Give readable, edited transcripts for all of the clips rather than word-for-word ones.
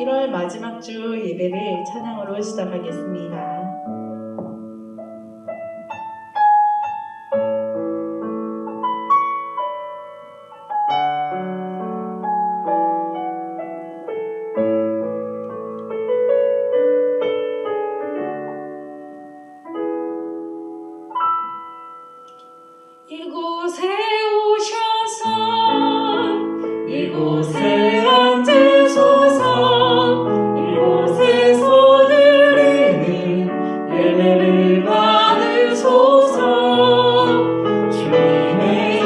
1월 마지막 주 예배를 찬양으로 시작하겠습니다. 이곳에 오셔서 이곳에 앉으소서 이곳에서 드리는 예배를 받으소서 주님의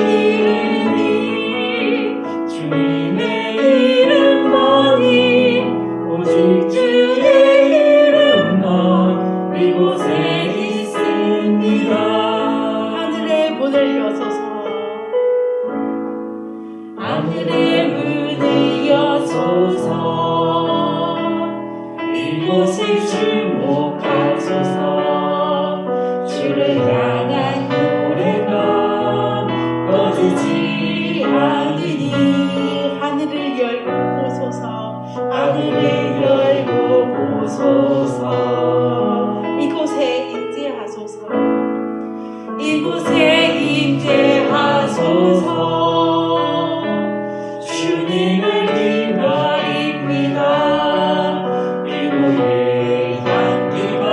이름만이 오직 주의 이름만 이곳에 있습니다. 하늘의 문을 여소서 하늘의 문을 여소서 이곳을 주목하소서 주를 향한 노래가 꺼지지 않으니 하늘을 열고 보소서 하늘을 열고 보소서 이곳에 임재하소서 이곳에 임재하소서 주님을 기다립니다. 이곳의 향기가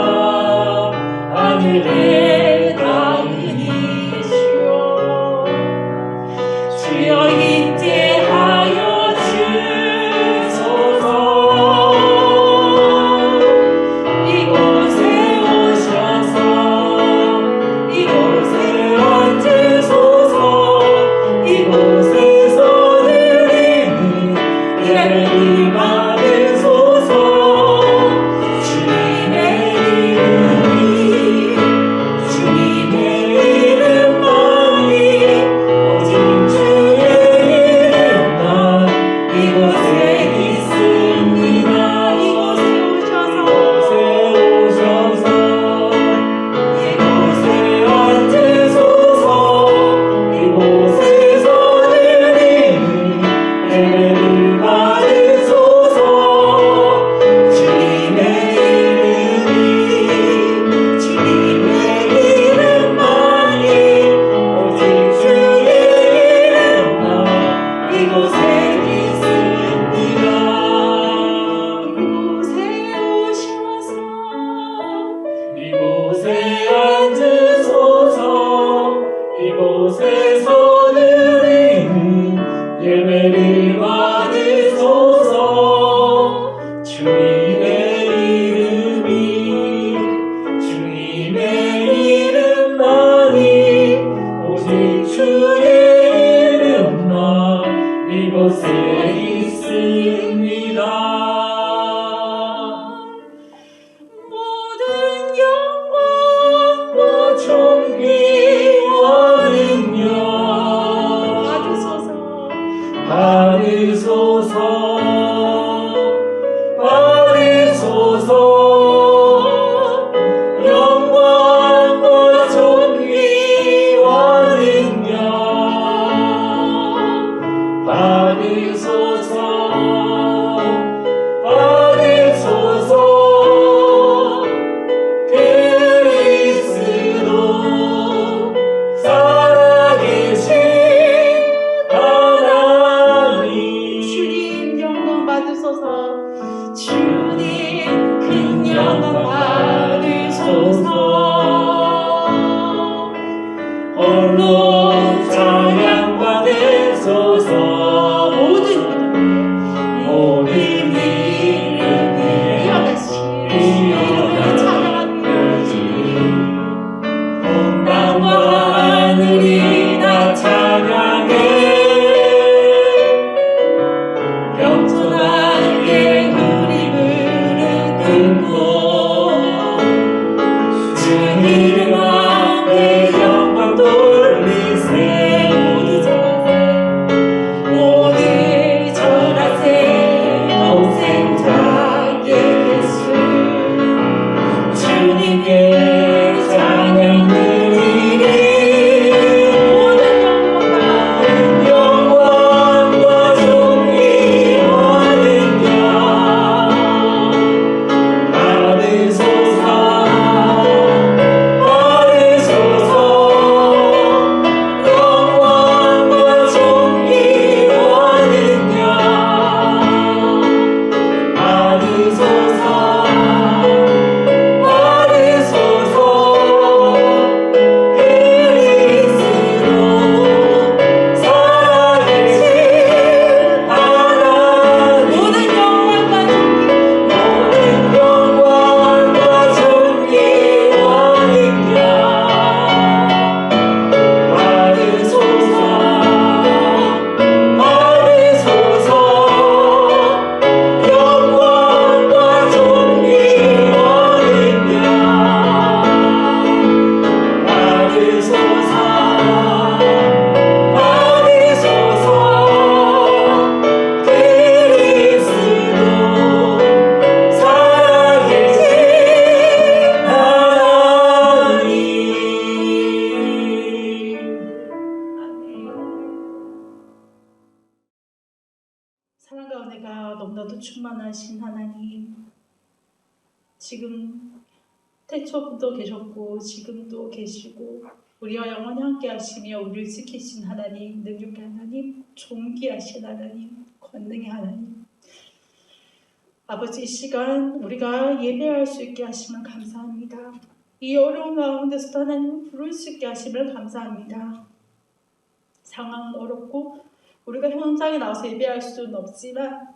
하늘에 닿으니 주여 임재하여 주소서 이곳에 오셔서 이곳에 앉으소서 이곳에서 드리는 예배를 받으소서 주님의 이름만이 오직 주의 이름만 이곳에 있습니다. 이곳에 오셔서 이곳에 앉으소서 이곳에서 드리는 예배를 받으소서 주님의 이름만이 오직 주의 이름만 이곳에 있습니다. 이곳에 오셔서 이곳에 앉으소서 이곳에서 드리는 예배를 받으소서 주님의 이름만이 오직 주의 이름만 이곳에 있습니다. 모든 영광과 존귀와 능력 받으소서 영광과 존귀와 능력 받으소서 그리스도 살아계신 하나님 주님 영광 받으소서 주님 큰 영광 받으소서 홀로 찬양 받으소서 모든 이름에 찬양하듯이 온 땅과 하늘이 다 찬양해 겸손하게 우리 무릎 꿇고 주님 앞에 영광 돌리세 모두 절하세 동생 자의 예수 주님께 찬양 드리리 모든 영광과 존귀와 사랑과 은혜가 너무나도 충만하신 하나님, 지금 태초부터 계셨고 지금도 계시고 우리와 영원히 함께 하시며 우리를 지키신 하나님, 능력의 하나님, 존귀하신 하나님, 권능의 하나님, 아버지, 이 시간 우리가 예배할 수 있게 하심을 감사합니다. 이 어려운 가운데서도 하나님을 부를 수 있게 하심을 감사합니다. 상황은 어렵고 우리가 현장에 나와서 예배할 수는 없지만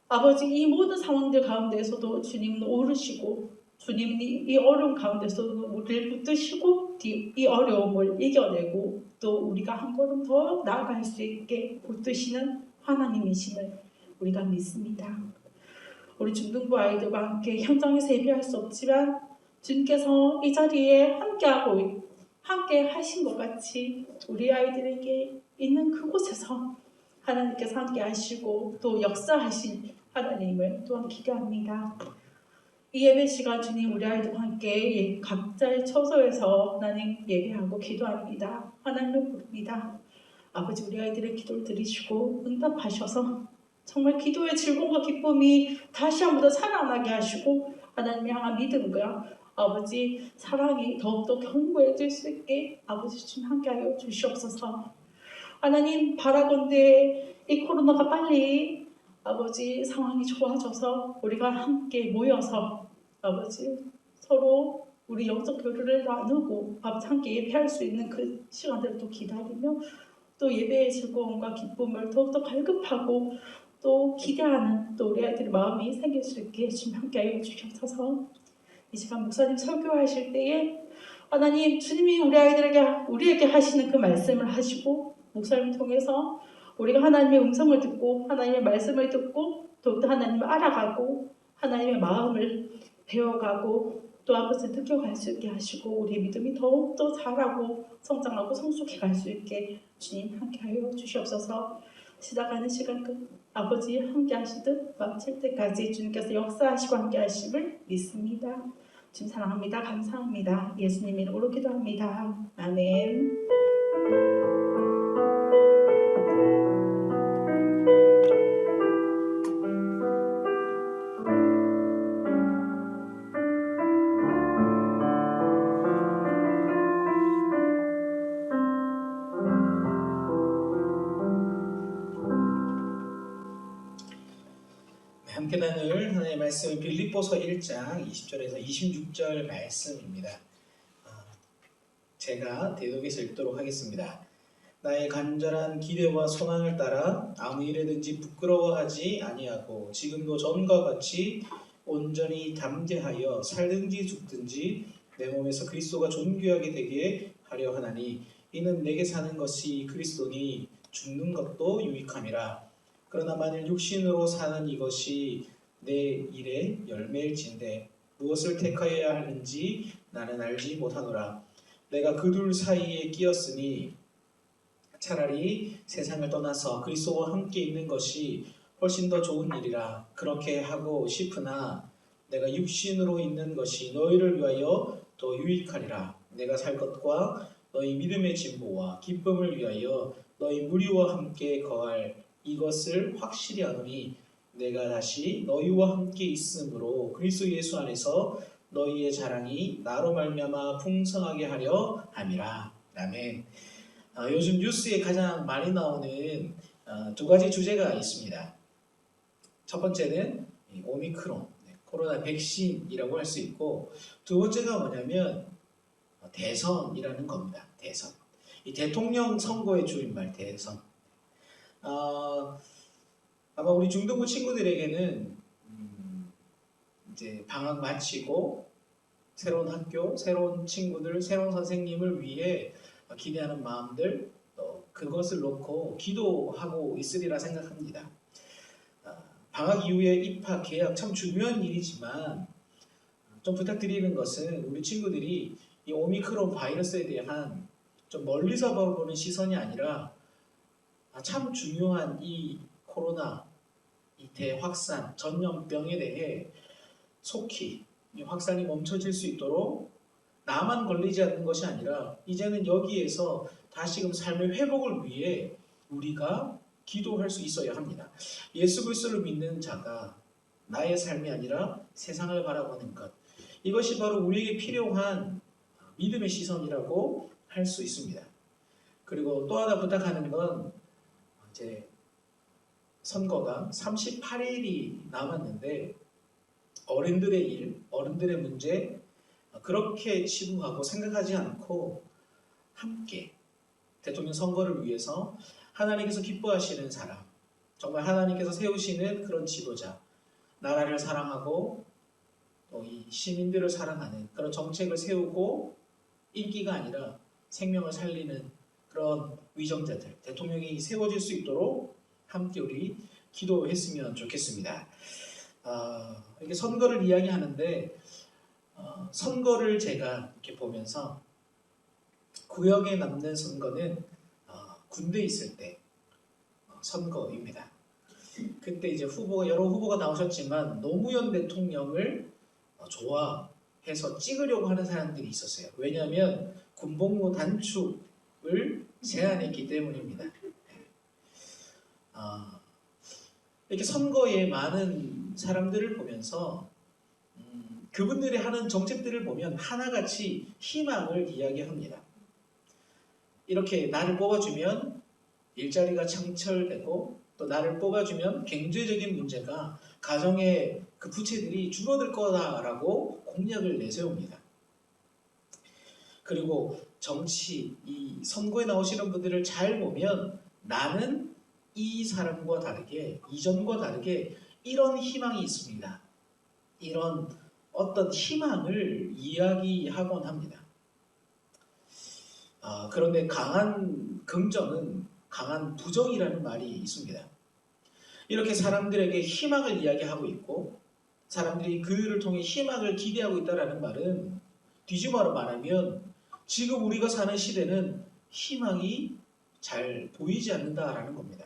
아버지, 이 모든 상황들 가운데서도 주님은 오르시고 주님이 이 어려운 가운데서도 우리를 붙드시고 이 어려움을 이겨내고 또 우리가 한 걸음 더 나아갈 수 있게 붙드시는 하나님이심을 우리가 믿습니다. 우리 중등부 아이들과 함께 현장에서 예배할 수 없지만 주님께서 이 자리에 함께 하신 것 같이 우리 아이들에게 있는 그곳에서 하나님께서 함께 하시고 또 역사하신 하나님을 또한 기대합니다. 이 예배 시간 주님, 우리 아이들과 함께 각자의 처소에서 하나님 예배하고 기도합니다. 하나님을 부릅니다. 아버지, 우리 아이들의 기도를 들으시고 응답하셔서 정말 기도의 즐거움과 기쁨이 다시 한 번 더 살아나게 하시고 하나님을 향한 믿음과 아버지 사랑이 더욱더 견고해질 수 있게 아버지 주님 함께하여 주시옵소서. 하나님, 바라건대 이 코로나가 빨리 아버지 상황이 좋아져서 우리가 함께 모여서 아버지 서로 우리 영적 교류를 나누고 아버지 함께 예배할 수 있는 그 시간들을 또 기다리며 또 예배의 즐거움과 기쁨을 더욱더 갈급하고 또 기대하는 또 우리 아이들의 마음이 생길 수 있게 주님 함께하여 주시옵소서. 이 시간 목사님 설교하실 때에 하나님, 주님이 우리에게 하시는 그 말씀을 하시고 목사님을 통해서 우리가 하나님의 음성을 듣고 하나님의 말씀을 듣고 더욱더 하나님을 알아가고 하나님의 마음을 배워가고 또 아버지 느껴갈 수 있게 하시고 우리의 믿음이 더욱더 자라고 성장하고 성숙해 갈 수 있게 주님 함께하여 주시옵소서. 시작하는 시간 끝 아버지 함께 하시듯 마칠 때까지 주님께서 역사하시고 함께 하심을 믿습니다. 주님 사랑합니다. 감사합니다. 예수님 이름으로 기도합니다. 아멘. 함께 나눌 하나님의 말씀은 빌립보서 1장 20절에서 26절 말씀입니다. 제가 대독에서 읽도록 하겠습니다. 나의 간절한 기대와 소망을 따라 아무 일에든지 부끄러워하지 아니하고 지금도 전과 같이 온전히 담대하여 살든지 죽든지 내 몸에서 그리스도가 존귀하게 되게 하려 하나니 이는 내게 사는 것이 그리스도니 죽는 것도 유익함이라. 그러나 만일 육신으로 사는 이것이 내 일의 열매일진데 무엇을 택하여야 하는지 나는 알지 못하노라. 내가 그 둘 사이에 끼었으니 차라리 세상을 떠나서 그리스도와 함께 있는 것이 훨씬 더 좋은 일이라. 그렇게 하고 싶으나 내가 육신으로 있는 것이 너희를 위하여 더 유익하리라. 내가 살 것과 너희 믿음의 진보와 기쁨을 위하여 너희 무리와 함께 거할 이것을 확실히 아노니 내가 다시 너희와 함께 있으므로 그리스도 예수 안에서 너희의 자랑이 나로 말미암아 풍성하게 하려 함이라. 아멘. 요즘 뉴스에 가장 많이 나오는 두 가지 주제가 있습니다. 첫 번째는 오미크론, 코로나 백신이라고 할 수 있고, 두 번째가 뭐냐면 대선이라는 겁니다. 대선. 이 대통령 선거의 줄임말 대선. 아마 우리 중등부 친구들에게는 이제 방학 마치고 새로운 학교, 새로운 친구들, 새로운 선생님을 위해 기대하는 마음들, 그것을 놓고 기도하고 있으리라 생각합니다. 방학 이후에 입학, 개학 참 중요한 일이지만 좀 부탁드리는 것은 우리 친구들이 이 오미크론 바이러스에 대한 좀 멀리서 보는 시선이 아니라 참 중요한 이 코로나, 이 대확산, 전염병에 대해 속히 확산이 멈춰질 수 있도록 나만 걸리지 않는 것이 아니라 이제는 여기에서 다시금 삶의 회복을 위해 우리가 기도할 수 있어야 합니다. 예수 그리스도를 믿는 자가 나의 삶이 아니라 세상을 바라보는 것, 이것이 바로 우리에게 필요한 믿음의 시선이라고 할 수 있습니다. 그리고 또 하나 부탁하는 건 이제 선거가 38일이 남았는데 어른들의 일, 어른들의 문제 그렇게 치부하고 생각하지 않고 함께 대통령 선거를 위해서 하나님께서 기뻐하시는 사람, 정말 하나님께서 세우시는 그런 지도자, 나라를 사랑하고 또 이 시민들을 사랑하는 그런 정책을 세우고 인기가 아니라 생명을 살리는 그런 위정자들, 대통령이 세워질 수 있도록 함께 우리 기도했으면 좋겠습니다. 이렇게 선거를 이야기하는데 선거를 제가 이렇게 보면서 구역에 남는 선거는 군대에 있을 때 선거입니다. 그때 이제 여러 후보가 나오셨지만 노무현 대통령을 좋아해서 찍으려고 하는 사람들이 있었어요. 왜냐하면 군복무 단축을 제안했기 때문입니다. 이렇게 선거에 많은 사람들을 보면서 그분들이 하는 정책들을 보면 하나같이 희망을 이야기합니다. 이렇게 나를 뽑아주면 일자리가 창출되고 또 나를 뽑아주면 경제적인 문제가 가정의 그 부채들이 줄어들 거다라고 공약을 내세웁니다. 그리고 정치, 이 선거에 나오시는 분들을 잘 보면 나는 이 사람과 다르게, 이전과 다르게 이런 희망이 있습니다. 이런 어떤 희망을 이야기하곤 합니다. 그런데 강한 긍정은 강한 부정이라는 말이 있습니다. 이렇게 사람들에게 희망을 이야기하고 있고 사람들이 그를 통해 희망을 기대하고 있다는 말은 뒤집어 말하면 지금 우리가 사는 시대는 희망이 잘 보이지 않는다라는 겁니다.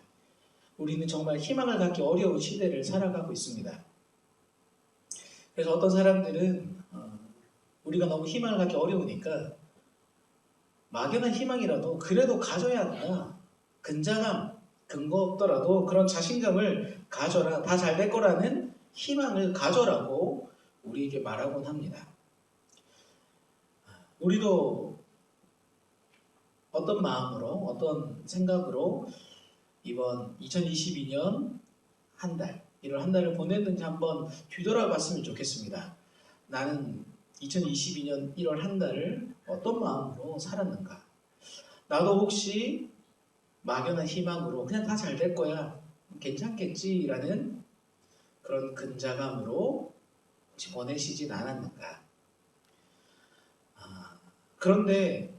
우리는 정말 희망을 갖기 어려운 시대를 살아가고 있습니다. 그래서 어떤 사람들은 우리가 너무 희망을 갖기 어려우니까 막연한 희망이라도 그래도 가져야 한다. 근자감, 근거 없더라도 그런 자신감을 가져라. 다 잘 될 거라는 희망을 가져라고 우리에게 말하곤 합니다. 우리도 어떤 마음으로, 어떤 생각으로 이번 2022년 한 달, 1월 한 달을 보냈는지 한번 뒤돌아봤으면 좋겠습니다. 나는 2022년 1월 한 달을 어떤 마음으로 살았는가? 나도 혹시 막연한 희망으로 그냥 다 잘 될 거야, 괜찮겠지라는 그런 근자감으로 혹시 보내시진 않았는가? 그런데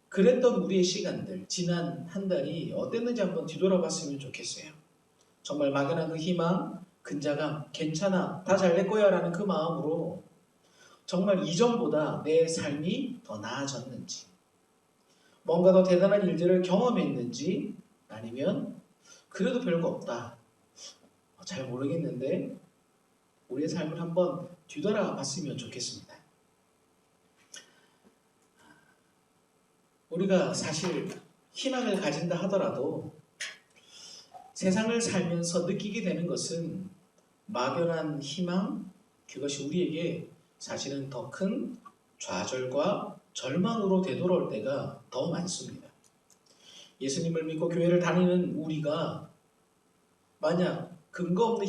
그랬던 우리의 시간들, 지난 한 달이 어땠는지 한번 뒤돌아봤으면 좋겠어요. 정말 막연한 그 희망, 근자감, 괜찮아, 다 잘 될 거야 라는 그 마음으로 정말 이전보다 내 삶이 더 나아졌는지, 뭔가 더 대단한 일들을 경험했는지, 아니면 그래도 별거 없다, 잘 모르겠는데 우리의 삶을 한번 뒤돌아봤으면 좋겠습니다. 우리가 사실 희망을 가진다 하더라도 세상을 살면서 느끼게 되는 것은 막연한 희망, 그것이 우리에게 사실은 더 큰 좌절과 절망으로 되돌아올 때가 더 많습니다. 예수님을 믿고 교회를 다니는 우리가 만약 근거 없는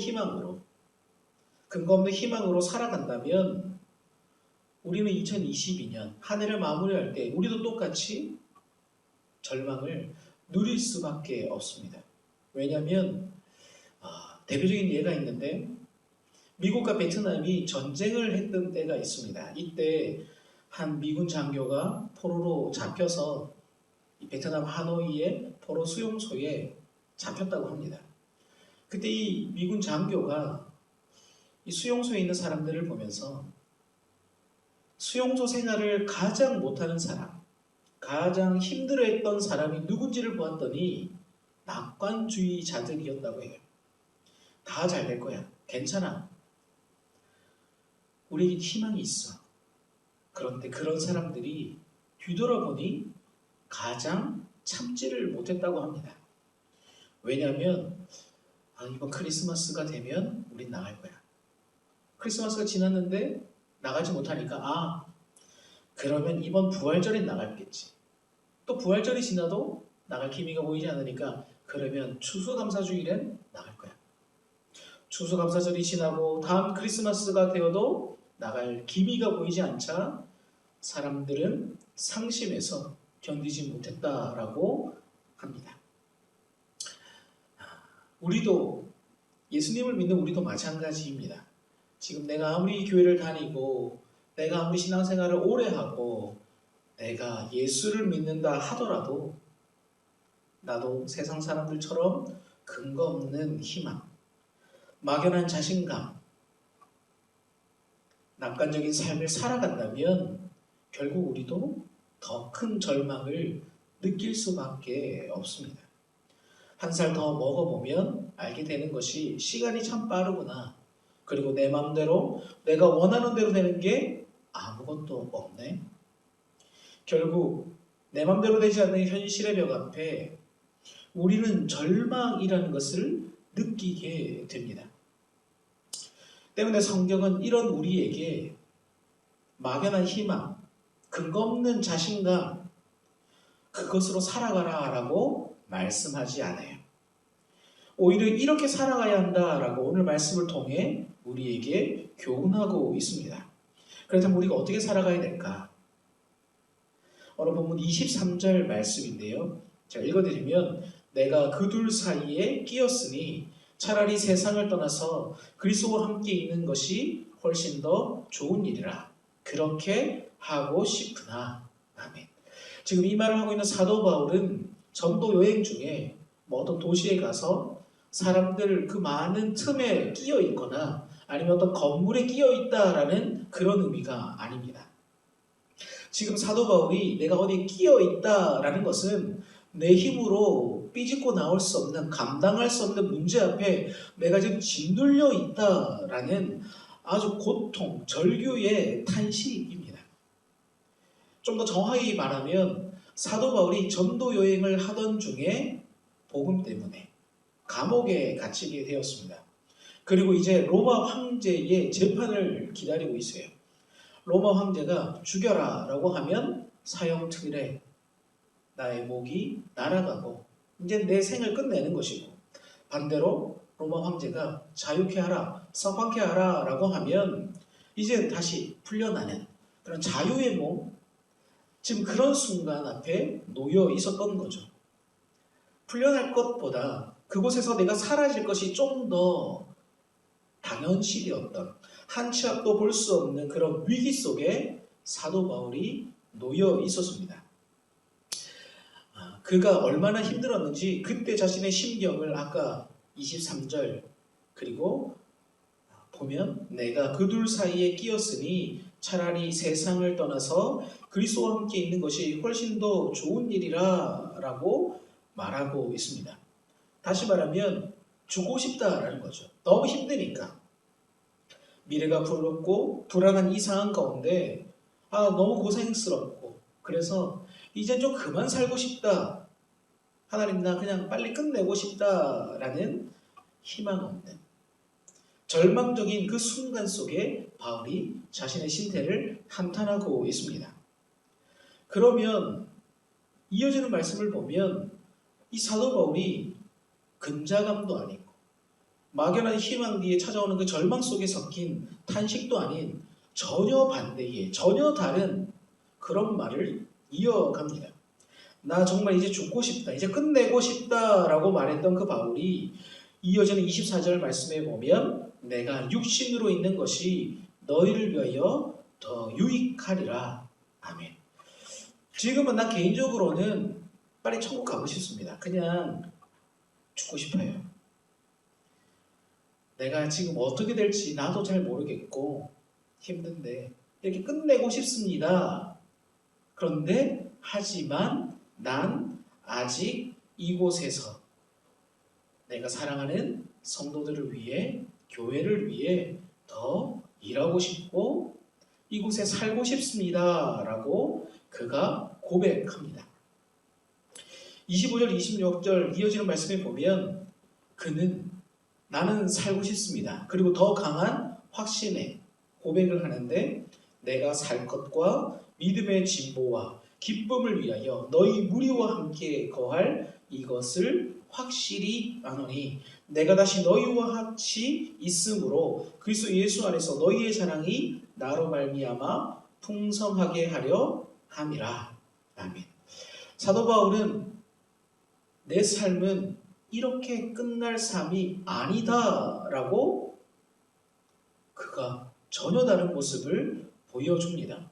희망으로 살아간다면 우리는 2022년 한 해를 마무리할 때 우리도 똑같이 절망을 누릴 수밖에 없습니다. 왜냐하면 대표적인 예가 있는데 미국과 베트남이 전쟁을 했던 때가 있습니다. 이때 한 미군 장교가 포로로 잡혀서 베트남 하노이의 포로 수용소에 잡혔다고 합니다. 그때 이 미군 장교가 이 수용소에 있는 사람들을 보면서 수용소 생활을 가장 못하는 사람, 가장 힘들어했던 사람이 누군지를 보았더니 낙관주의자들이었다고 해요. 다 잘 될 거야, 괜찮아, 우리에게 희망이 있어. 그런데 그런 사람들이 뒤돌아보니 가장 참지를 못했다고 합니다. 왜냐하면 이번 크리스마스가 되면 우린 나갈 거야. 크리스마스가 지났는데 나가지 못하니까 그러면 이번 부활절엔 나갈겠지. 또 부활절이 지나도 나갈 기미가 보이지 않으니까 그러면 추수감사주일엔 나갈 거야. 추수감사절이 지나고 다음 크리스마스가 되어도 나갈 기미가 보이지 않자 사람들은 상심해서 견디지 못했다라고 합니다. 우리도 예수님을 믿는 우리도 마찬가지입니다. 지금 내가 아무리 교회를 다니고 내가 아무리 신앙생활을 오래 하고 내가 예수를 믿는다 하더라도 나도 세상 사람들처럼 근거 없는 희망, 막연한 자신감, 낙관적인 삶을 살아간다면 결국 우리도 더 큰 절망을 느낄 수밖에 없습니다. 한 살 더 먹어보면 알게 되는 것이 시간이 참 빠르구나. 그리고 내 마음대로 내가 원하는 대로 되는 게 아무것도 없네. 결국 내 마음대로 되지 않는 현실의 벽 앞에 우리는 절망이라는 것을 느끼게 됩니다. 때문에 성경은 이런 우리에게 막연한 희망, 근거 없는 자신감, 그것으로 살아가라 라고 말씀하지 않아요. 오히려 이렇게 살아가야 한다라고 오늘 말씀을 통해 우리에게 교훈하고 있습니다. 그렇다면 우리가 어떻게 살아가야 될까? 오늘 본문 23절 말씀인데요. 제가 읽어드리면 내가 그 둘 사이에 끼었으니 차라리 세상을 떠나서 그리스도와 함께 있는 것이 훨씬 더 좋은 일이라. 그렇게 하고 싶으나. 아멘. 지금 이 말을 하고 있는 사도 바울은 전도 여행 중에 어떤 도시에 가서 사람들 그 많은 틈에 끼어 있거나 아니면 어떤 건물에 끼어 있다라는 그런 의미가 아닙니다. 지금 사도 바울이 내가 어디에 끼어 있다라는 것은 내 힘으로 삐짓고 나올 수 없는, 감당할 수 없는 문제 앞에 내가 지금 짓눌려 있다라는 아주 고통, 절규의 탄식입니다. 좀 더 정확히 말하면 사도 바울이 전도 여행을 하던 중에 복음 때문에 감옥에 갇히게 되었습니다. 그리고 이제 로마 황제의 재판을 기다리고 있어요. 로마 황제가 죽여라 라고 하면 사형틀에 나의 목이 날아가고 이제 내 생을 끝내는 것이고, 반대로 로마 황제가 자유케 하라, 석방케 하라 라고 하면 이제 다시 풀려나는 그런 자유의 몸, 지금 그런 순간 앞에 놓여 있었던 거죠. 풀려날 것보다 그곳에서 내가 사라질 것이 좀 더 당연시되었던, 한 치 앞도 볼 수 없는 그런 위기 속에 사도 바울이 놓여 있었습니다. 그가 얼마나 힘들었는지 그때 자신의 심경을 아까 23절 그리고 보면 내가 그 둘 사이에 끼었으니 차라리 세상을 떠나서 그리스도와 함께 있는 것이 훨씬 더 좋은 일이라 라고 말하고 있습니다. 다시 말하면 죽고 싶다라는 거죠. 너무 힘드니까. 미래가 불렀고 불안한 이 상황 가운데 너무 고생스럽고 그래서 이제 좀 그만 살고 싶다. 하나님 나 그냥 빨리 끝내고 싶다라는 희망 없는 절망적인 그 순간 속에 바울이 자신의 신태를 한탄하고 있습니다. 그러면 이어지는 말씀을 보면 이 사도 바울이 근자감도 아니고 막연한 희망 뒤에 찾아오는 그 절망 속에 섞인 탄식도 아닌 전혀 반대의 전혀 다른 그런 말을 이어갑니다. 나 정말 이제 죽고 싶다, 이제 끝내고 싶다라고 말했던 그 바울이 이어지는 24절 말씀에 보면 내가 육신으로 있는 것이 너희를 위하여 더 유익하리라. 아멘. 지금은 나 개인적으로는 빨리 천국 가고 싶습니다. 그냥 죽고 싶어요. 내가 지금 어떻게 될지 나도 잘 모르겠고 힘든데 이렇게 끝내고 싶습니다. 그런데 하지만 난 아직 이곳에서 내가 사랑하는 성도들을 위해, 교회를 위해 더 일하고 싶고 이곳에 살고 싶습니다 라고 그가 고백합니다. 25절, 26절 이어지는 말씀에 보면 그는 나는 살고 싶습니다. 그리고 더 강한 확신의 고백을 하는데 내가 살 것과 믿음의 진보와 기쁨을 위하여 너희 무리와 함께 거할 이것을 확실히 아노니 내가 다시 너희와 같이 있으므로 그리스도 예수 안에서 너희의 자랑이 나로 말미암아 풍성하게 하려 함이라. 아멘. 사도 바울은 내 삶은 이렇게 끝날 삶이 아니다라고 그가 전혀 다른 모습을 보여줍니다.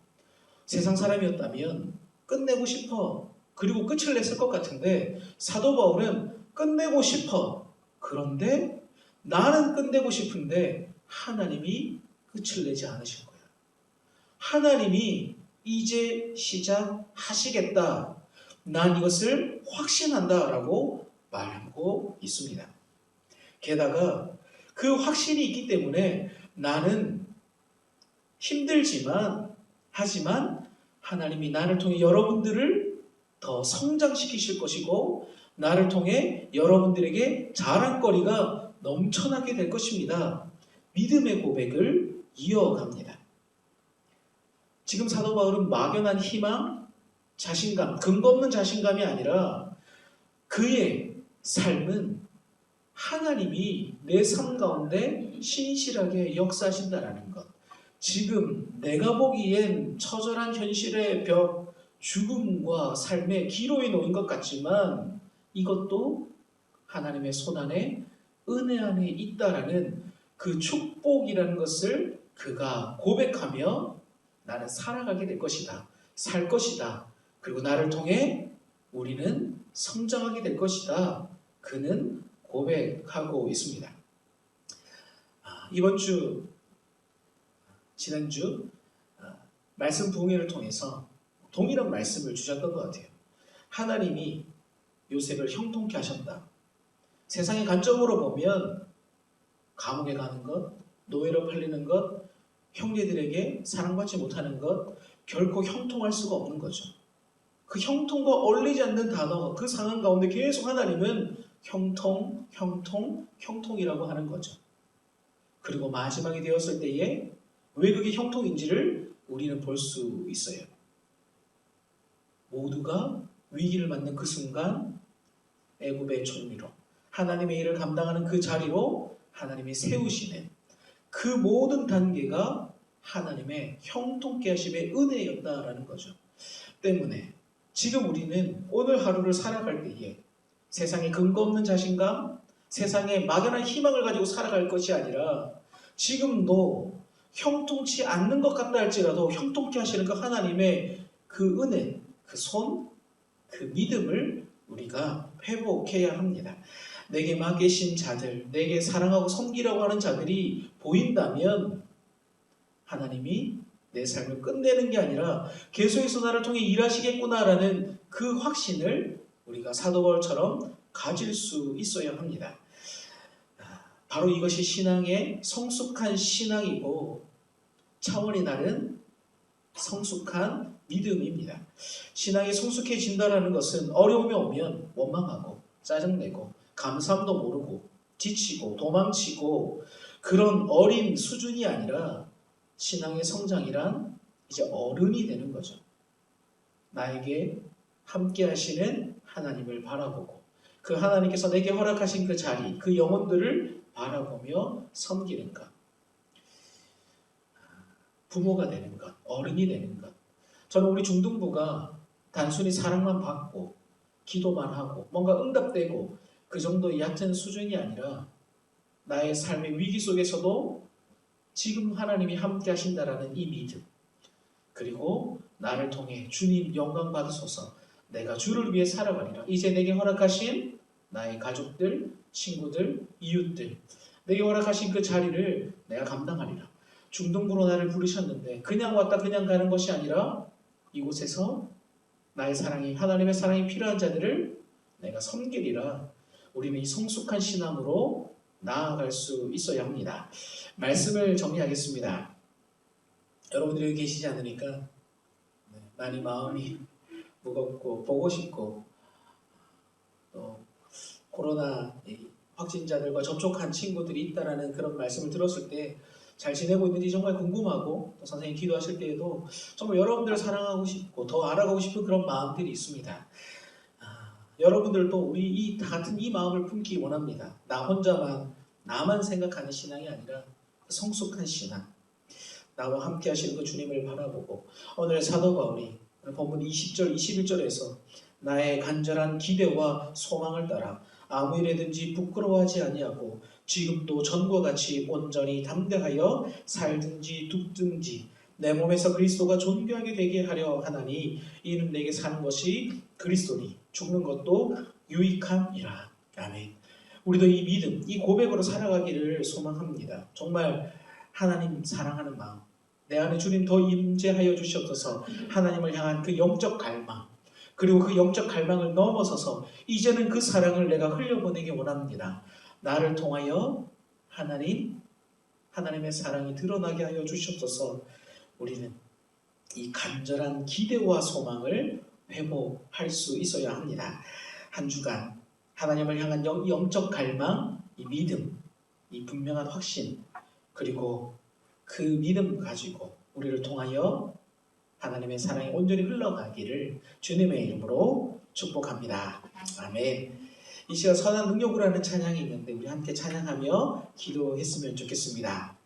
세상 사람이었다면 끝내고 싶어. 그리고 끝을 냈을 것 같은데 사도 바울은 끝내고 싶어. 그런데 나는 끝내고 싶은데 하나님이 끝을 내지 않으신 거야. 하나님이 이제 시작하시겠다. 난 이것을 확신한다라고 말하고 있습니다. 게다가 그 확신이 있기 때문에 나는 힘들지만 하지만 하나님이 나를 통해 여러분들을 더 성장시키실 것이고 나를 통해 여러분들에게 자랑거리가 넘쳐나게 될 것입니다. 믿음의 고백을 이어갑니다. 지금 사도 바울은 막연한 희망, 자신감, 근거 없는 자신감이 아니라 그의 삶은 하나님이 내 삶 가운데 신실하게 역사하신다라는 것. 지금 내가 보기엔 처절한 현실의 벽, 죽음과 삶의 기로에 놓인 것 같지만 이것도 하나님의 손안에 은혜 안에 있다라는 그 축복이라는 것을 그가 고백하며 나는 살아가게 될 것이다. 살 것이다. 그리고 나를 통해 우리는 성장하게 될 것이다. 그는 고백하고 있습니다. 이번 주, 지난주 말씀 부흥회를 통해서 동일한 말씀을 주셨던 것 같아요. 하나님이 요셉을 형통케 하셨다. 세상의 관점으로 보면 감옥에 가는 것, 노예로 팔리는 것, 형제들에게 사랑받지 못하는 것, 결코 형통할 수가 없는 거죠. 그 형통과 어울리지 않는 단어, 그 상황 가운데 계속 하나님은 형통, 형통, 형통이라고 하는 거죠. 그리고 마지막이 되었을 때에 왜 그게 형통인지를 우리는 볼 수 있어요. 모두가 위기를 맞는 그 순간 애굽의 총리로 하나님의 일을 감당하는 그 자리로 하나님이 세우시는 그 모든 단계가 하나님의 형통케 하심의 은혜였다라는 거죠. 때문에 지금 우리는 오늘 하루를 살아갈 때에 세상에 근거 없는 자신감, 세상에 막연한 희망을 가지고 살아갈 것이 아니라 지금도 형통치 않는 것 같다 할지라도 형통케 하시는 그 하나님의 그 은혜, 그 손, 그 믿음을 우리가 회복해야 합니다. 내게 맡기신 자들, 내게 사랑하고 섬기라고 하는 자들이 보인다면 하나님이 내 삶을 끝내는 게 아니라 계속해서 나를 통해 일하시겠구나라는 그 확신을 우리가 사도 바울처럼 가질 수 있어야 합니다. 바로 이것이 신앙의 성숙한 신앙이고 차원이 다른 성숙한 믿음입니다. 신앙이 성숙해진다는 것은 어려움이 오면 원망하고 짜증내고 감사함도 모르고 지치고 도망치고 그런 어린 수준이 아니라 신앙의 성장이란 이제 어른이 되는 거죠. 나에게 함께 하시는 하나님을 바라보고 그 하나님께서 내게 허락하신 그 자리, 그 영혼들을 바라보며 섬기는 것. 부모가 되는 것, 어른이 되는 것. 저는 우리 중등부가 단순히 사랑만 받고 기도만 하고 뭔가 응답되고 그 정도의 얕은 수준이 아니라 나의 삶의 위기 속에서도 지금 하나님이 함께 하신다라는 이 믿음, 그리고 나를 통해 주님 영광 받으소서 내가 주를 위해 살아가리라. 이제 내게 허락하신 나의 가족들, 친구들, 이웃들, 내게 허락하신 그 자리를 내가 감당하리라. 중등부로 나를 부르셨는데 그냥 왔다 그냥 가는 것이 아니라 이곳에서 나의 사랑이, 하나님의 사랑이 필요한 자들을 내가 섬기리라. 우리는 이 성숙한 신앙으로 나아갈 수 있어야 합니다. 말씀을 정리하겠습니다. 여러분들이 여기 계시지 않으니까 많이 마음이 무겁고 보고 싶고 또 코로나 확진자들과 접촉한 친구들이 있다라는 그런 말씀을 들었을 때 잘 지내고 있는지 정말 궁금하고, 또 선생님 기도하실 때에도 정말 여러분들을 사랑하고 싶고 더 알아가고 싶은 그런 마음들이 있습니다. 여러분들도 우리 같은 이 마음을 품기 원합니다. 나 혼자만, 나만 생각하는 신앙이 아니라 성숙한 신앙, 나와 함께 하시는 그 주님을 바라보고, 오늘 사도 바울이 본문 20절 21절에서 나의 간절한 기대와 소망을 따라 아무 일에든지 부끄러워하지 아니하고 지금도 전과 같이 온전히 담대하여 살든지 죽든지 내 몸에서 그리스도가 존귀하게 되게 하려 하나니 이는 내게 사는 것이 그리스도니 죽는 것도 유익함이라. 아멘. 우리도 이 믿음, 이 고백으로 살아가기를 소망합니다. 정말 하나님 사랑하는 마음, 내 안에 주님 더 임재하여 주시옵소서. 하나님을 향한 그 영적 갈망, 그리고 그 영적 갈망을 넘어서서 이제는 그 사랑을 내가 흘려보내기 원합니다. 나를 통하여 하나님의 사랑이 드러나게 하여 주시옵소서. 우리는 이 간절한 기대와 소망을 회복할 수 있어야 합니다. 한 주간 하나님을 향한 영적 갈망, 이 믿음, 이 분명한 확신, 그리고 그 믿음 가지고 우리를 통하여 하나님의 사랑이 온전히 흘러가기를 주님의 이름으로 축복합니다. 아멘. 이 시간 선한 능력으로 하는 찬양이 있는데 우리 함께 찬양하며 기도했으면 좋겠습니다.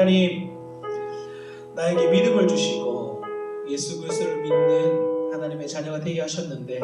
하나님, 나에게 믿음을 주시고 예수 그리스도를 믿는 하나님의 자녀가 되게 하셨는데,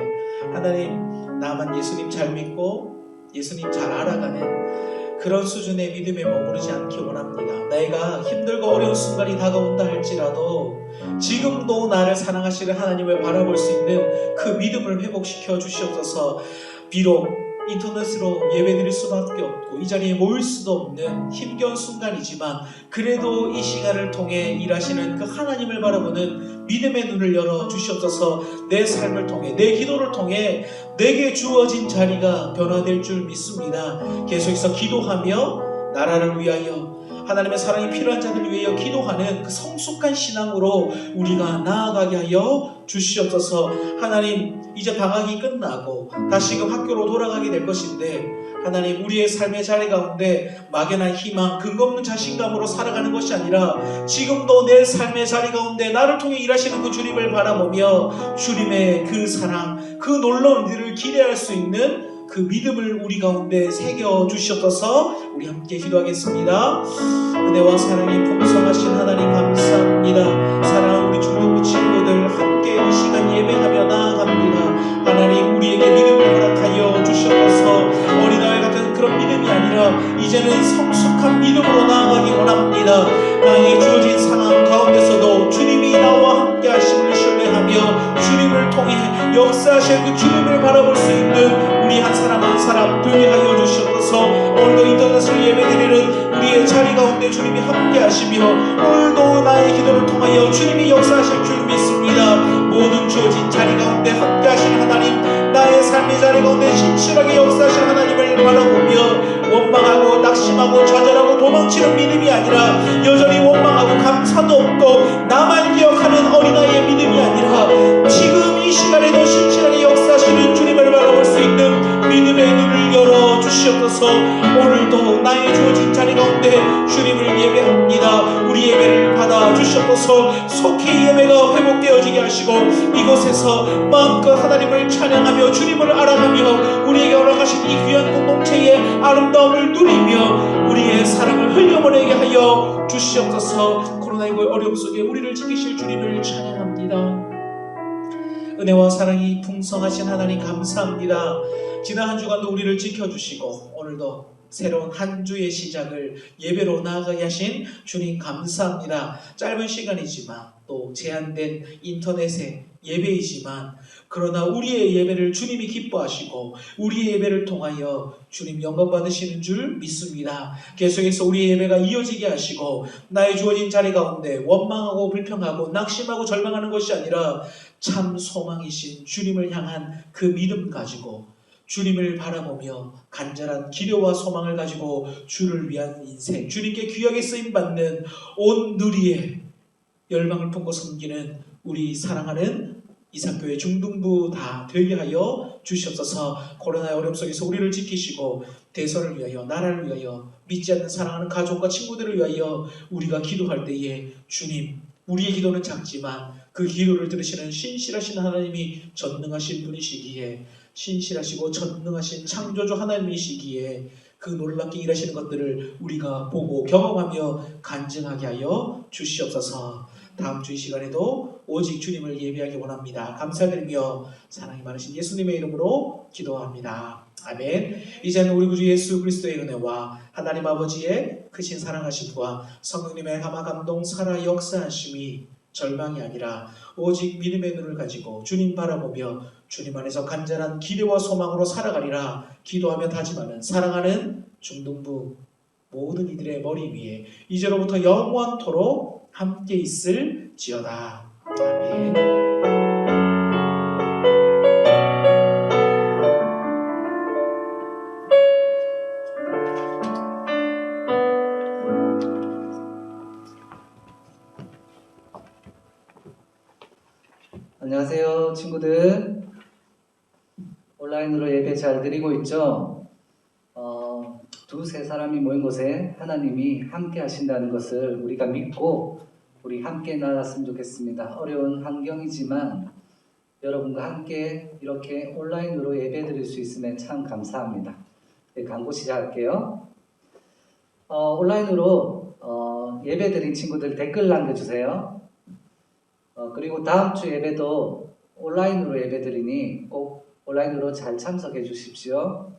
하나님, 나만 예수님 잘 믿고 예수님 잘 알아가는 그런 수준의 믿음에 머무르지 않기 원합니다. 내가 힘들고 어려운 순간이 다가온다 할지라도 지금도 나를 사랑하시는 하나님을 바라볼 수 있는 그 믿음을 회복시켜 주시옵소서. 비록 인터넷으로 예배드릴 수밖에 없고 이 자리에 모일 수도 없는 힘겨운 순간이지만 그래도 이 시간을 통해 일하시는 그 하나님을 바라보는 믿음의 눈을 열어 주시옵소서. 내 삶을 통해 내 기도를 통해 내게 주어진 자리가 변화될 줄 믿습니다. 계속해서 기도하며 나라를 위하여 하나님의 사랑이 필요한 자들을 위하여 기도하는 그 성숙한 신앙으로 우리가 나아가게 하여 주시옵소서. 하나님, 이제 방학이 끝나고 다시금 학교로 돌아가게 될 것인데 하나님, 우리의 삶의 자리 가운데 막연한 희망, 근거 없는 자신감으로 살아가는 것이 아니라 지금도 내 삶의 자리 가운데 나를 통해 일하시는 그 주님을 바라보며 주님의 그 사랑, 그 놀라운 일을 기대할 수 있는 그 믿음을 우리 가운데 새겨 주시옵소서. 우리 함께 기도하겠습니다. 은혜와 사랑이 풍성하신 하나님 감사합니다. 사랑하는 우리 중동부 친구들 함께 이 시간 예배하며 나아갑니다. 하나님, 우리에게 믿음을 허락하여 주시옵소서. 어린아이 같은 그런 믿음이 아니라 이제는 성숙한 믿음으로 나아가기 원합니다. 나에게 주어진 상황 가운데서도 주님이 나와 함께 하심을 신뢰하며 주님을 통해 역사하실 그 주님을 바라볼 수 있는 우리 한 사람 한 사람 되게 하여 주시옵소서. 오늘도 인터넷을 예배드리는 우리의 자리 가운데 주님이 함께 하시며 오늘도 나의 기도를 통하여 주님이 역사하실 줄 믿습니다. 모든 주어진 자리 가운데 함께 하시는 하나님, 나의 삶의 자리 가운데 신실하게 역사하시는 하나님을 바라보며 원망하고 낙심하고 좌절하고 도망치는 믿음이 아니라 여전히 원망하고 감사도 없고 나만 기억하는 어린아이의 믿음이 아니라 지금 이 시간에도 신실하게 역사하시는 주님을 바라볼 수 있는 믿음의 눈을 열어 주시옵소서. 오늘도 나의 주어진 자리 가운데 주님을 예배합니다. 우리 예배를 받아 주시옵소서. 속히 예배가 회복되어지게 하시고 이곳에서 마음껏 하나님을 찬양하며 주님을 알아가며 우리에게 허락하신 이 귀한 공동체의 아름다움을 누리며 우리의 사랑을 흘려보내게 하여 주시옵소서. 코로나19의 어려움 속에 우리를 지키실 주님을 찬양합니다. 은혜와 사랑이 풍성하신 하나님 감사합니다. 지난 한 주간도 우리를 지켜주시고 오늘도 새로운 한 주의 시작을 예배로 나아가게 하신 주님 감사합니다. 짧은 시간이지만 또 제한된 인터넷의 예배이지만 그러나 우리의 예배를 주님이 기뻐하시고 우리의 예배를 통하여 주님 영광 받으시는 줄 믿습니다. 계속해서 우리의 예배가 이어지게 하시고 나의 주어진 자리 가운데 원망하고 불평하고 낙심하고 절망하는 것이 아니라 참 소망이신 주님을 향한 그 믿음 가지고 주님을 바라보며 간절한 기도와 소망을 가지고 주를 위한 인생, 주님께 귀하게 쓰임받는 온 누리의 열망을 품고 섬기는 우리 사랑하는 이삭교회 중등부 다 되게 하여 주시옵소서. 코로나의 어려움 속에서 우리를 지키시고 대선을 위하여 나라를 위하여 믿지 않는 사랑하는 가족과 친구들을 위하여 우리가 기도할 때에 주님, 우리의 기도는 작지만 그 기도를 들으시는 신실하신 하나님이 전능하신 분이시기에 신실하시고 전능하신 창조주 하나님이시기에 그 놀랍게 일하시는 것들을 우리가 보고 경험하며 간증하게 하여 주시옵소서. 다음 주 이 시간에도 오직 주님을 예배하기 원합니다. 감사드리며 사랑이 많으신 예수님의 이름으로 기도합니다. 아멘. 이제는 우리 구주 예수 그리스도의 은혜와 하나님 아버지의 크신 사랑하심과 성령님의 감화 감동 살아 역사하심이 절망이 아니라 오직 믿음의 눈을 가지고 주님 바라보며 주님 안에서 간절한 기대와 소망으로 살아가리라 기도하며 다짐하는 사랑하는 중등부 모든 이들의 머리 위에 이제로부터 영원토록 함께 있을지어다. 아멘. 안녕하세요, 친구들. 온라인으로 예배 잘 드리고 있죠? 두세 사람이 모인 곳에 하나님이 함께 하신다는 것을 우리가 믿고 우리 함께 나갔으면 좋겠습니다. 어려운 환경이지만 여러분과 함께 이렇게 온라인으로 예배 드릴 수 있으면 참 감사합니다. 네, 광고 시작할게요. 온라인으로 예배 드린 친구들 댓글 남겨주세요. 그리고 다음 주 예배도 온라인으로 예배 드리니 꼭 온라인으로 잘 참석해 주십시오.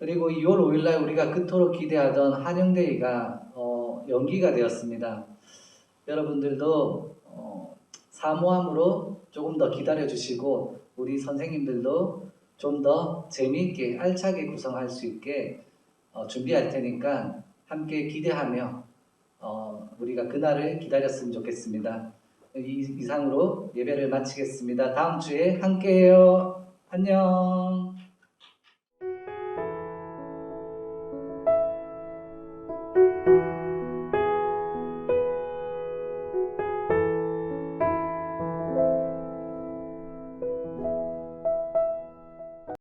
그리고 2월 5일 날 우리가 그토록 기대하던 한영데이가 연기가 되었습니다. 여러분들도 사모함으로 조금 더 기다려 주시고 우리 선생님들도 좀 더 재미있게 알차게 구성할 수 있게 준비할 테니까 함께 기대하며 우리가 그날을 기다렸으면 좋겠습니다. 이상으로 예배를 마치겠습니다. 다음 주에 함께해요. 안녕.